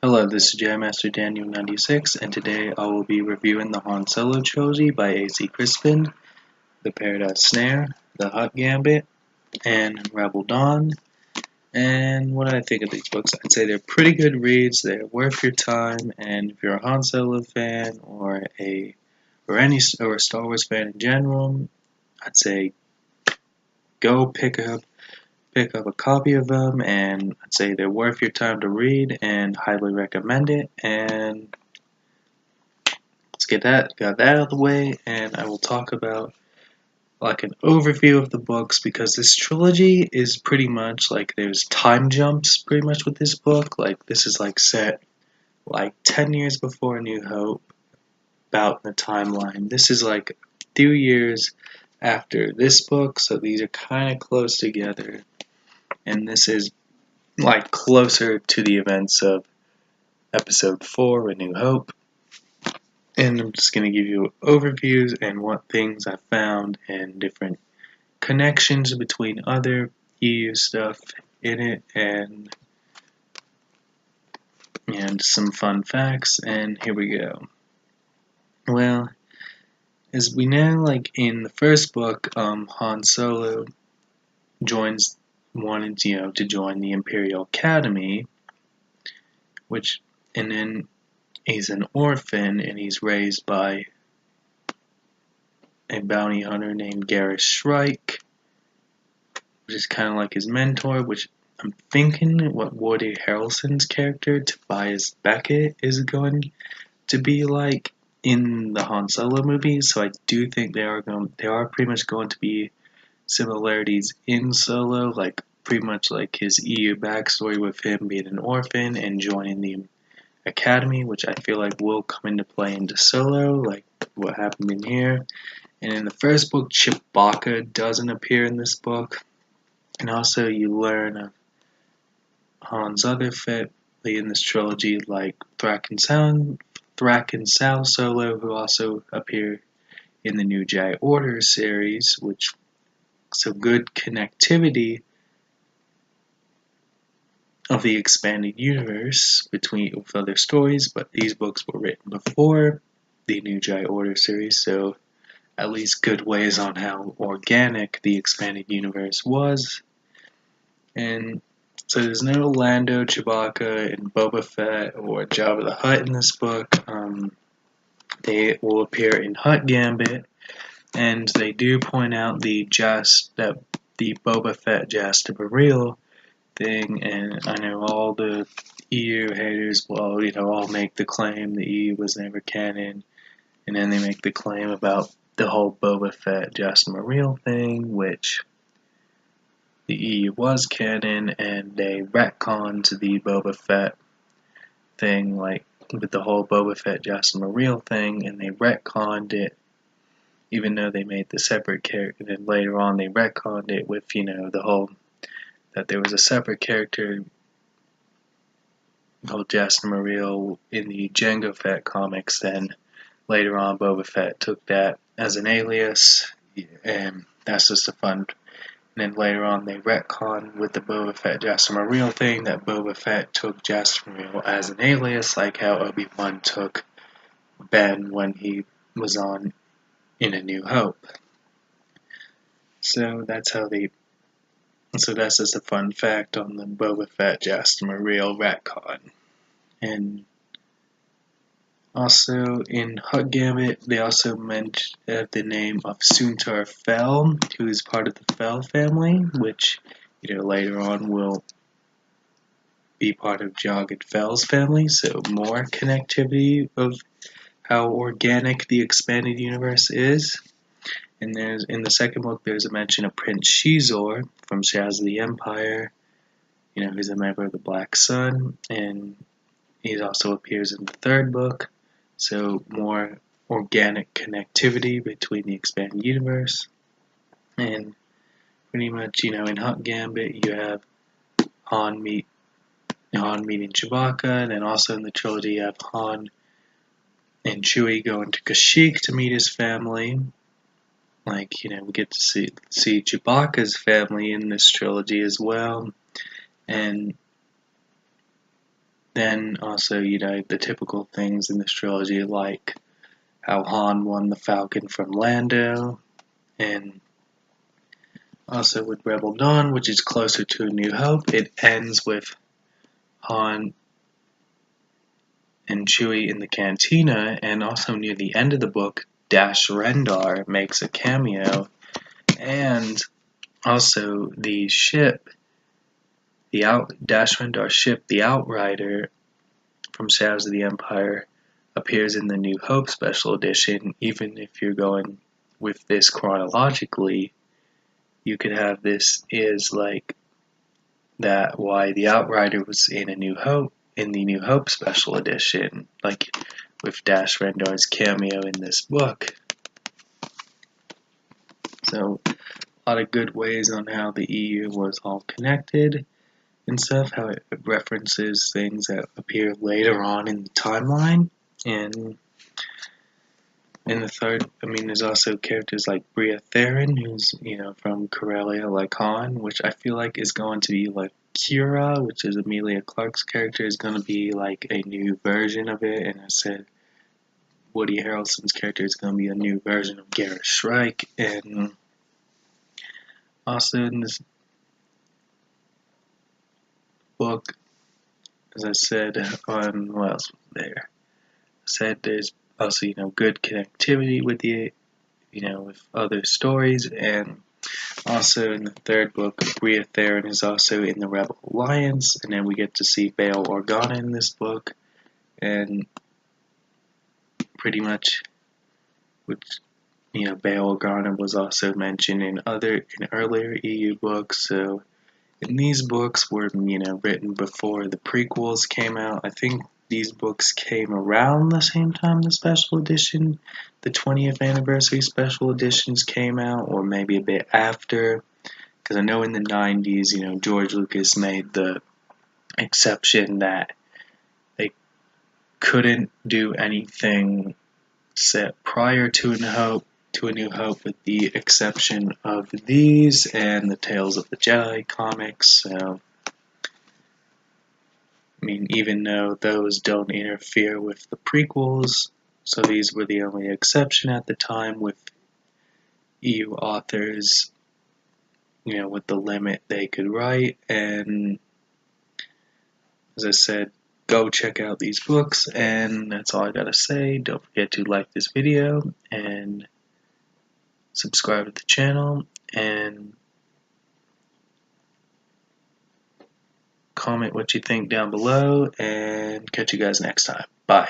Hello, this is Jam Master Daniel 96, and today I will be reviewing the Solo Trilogy by AC Crispin, The Paradise Snare, The Hut Gambit, and Rebel Dawn. And what I think of these books, I'd say they're pretty good reads. They're worth your time, and if you're a Han Solo fan or a Star Wars fan in general, I'd say go pick up a copy of them, and I'd say they're worth your time to read and highly recommend it. And let's got that out of the way, and I will talk about like an overview of the books, because this trilogy is pretty much like there's time jumps pretty much with this book. Like this is like set like 10 years before A New Hope, about the timeline. This is like a few years after this book, so these are kind of close together, and this is like closer to the events of episode 4, A New Hope. And I'm just going to give you overviews and what things I found and different connections between other EU stuff in it, and some fun facts. And here we go. Well, as we know, like in the first book, Han Solo wanted to join the Imperial Academy, and then he's an orphan, and he's raised by a bounty hunter named Garrus Shrike, which is kind of like his mentor, which I'm thinking what Woody Harrelson's character, Tobias Beckett, is going to be like in the Han Solo movies. So I do think there are pretty much going to be similarities in Solo, like pretty much like his EU backstory with him being an orphan and joining the Academy, which I feel like will come into play into Solo, like what happened in here. And in the first book, Chewbacca doesn't appear in this book. And also you learn of Han's other family in this trilogy, like Thrak and Sal Solo, who also appear in the New Jedi Order series, so good connectivity of the expanded universe with other stories, but these books were written before the New Jedi Order series, so at least good ways on how organic the expanded universe was. And so there's no Lando, Chewbacca, and Boba Fett or Jabba the Hutt in this book. They will appear in Hut Gambit, and they do point out the Boba Fett Jasper real thing. And I know all the EU haters will, all make the claim the EU was never canon, and then they make the claim about the whole Boba Fett Jasper real thing, which the EU was canon, and they retconned the Boba Fett thing, like with the whole Boba Fett Jasper real thing, and they retconned it, even though they made the separate character. Then later on, they retconned it with the whole that there was a separate character called Jasper Real in the Jango Fett comics. Then later on, Boba Fett took that as an alias, and that's just a fun. And then later on, they retconned with the Boba Fett Jasper Real thing that Boba Fett took Jasper Real as an alias, like how Obi-Wan took Ben when he was on in A New Hope. So that's just a fun fact on the Boba Fett Jasper Real retcon. And also in Hut Gambit, they also mention the name of Suntar Fel, who is part of the Fel family, which later on will be part of Jog Fel's family. So more connectivity of how organic the expanded universe is. And in the second book, there's a mention of Prince Shizor from Shaz of the Empire, who's a member of the Black Sun, and he also appears in the third book. So more organic connectivity between the expanded universe. And pretty much, in Hut Gambit, you have Han meeting Chewbacca, and then also in the trilogy, you have Han and Chewie going to Kashyyyk to meet his family. Like, we get to see Chewbacca's family in this trilogy as well. And Then also, the typical things in this trilogy, like how Han won the Falcon from Lando, and also with Rebel Dawn, which is closer to A New Hope, it ends with Han and Chewie in the cantina, and also near the end of the book, Dash Rendar makes a cameo, and also the ship, Dash Rendar's ship, the Outrider from Shadows of the Empire, appears in the New Hope Special Edition. Even if you're going with this chronologically, you could have this is like that why the Outrider was in the New Hope Special Edition, like with Dash Rendar's cameo in this book. So a lot of good ways on how the EU was all connected and stuff, how it references things that appear later on in the timeline. And in the third, there's also characters like Bria Theron, who's, from Corellia like Han, which I feel like is going to be like Kira, which is Emilia Clarke's character, is going to be like a new version of it. And I said Woody Harrelson's character is going to be a new version of Garrett Shrike. And also in this book, as I said, on what else was there? I said there's also, good connectivity with the, with other stories, and also in the third book, Bria Theron is also in the Rebel Alliance, and then we get to see Bail Organa in this book, and pretty much, which, Bail Organa was also mentioned in earlier EU books, so and these books were, written before the prequels came out. I think these books came around the same time the special edition, the 20th anniversary special editions came out, or maybe a bit after. Because I know in the 90s, George Lucas made the exception that they couldn't do anything set prior to A New Hope, with the exception of these and the Tales of the Jedi comics. So, even though those don't interfere with the prequels, so these were the only exception at the time with EU authors, with the limit they could write. And as I said, go check out these books, and that's all I gotta say. Don't forget to like this video and subscribe to the channel, and comment what you think down below, and catch you guys next time. Bye.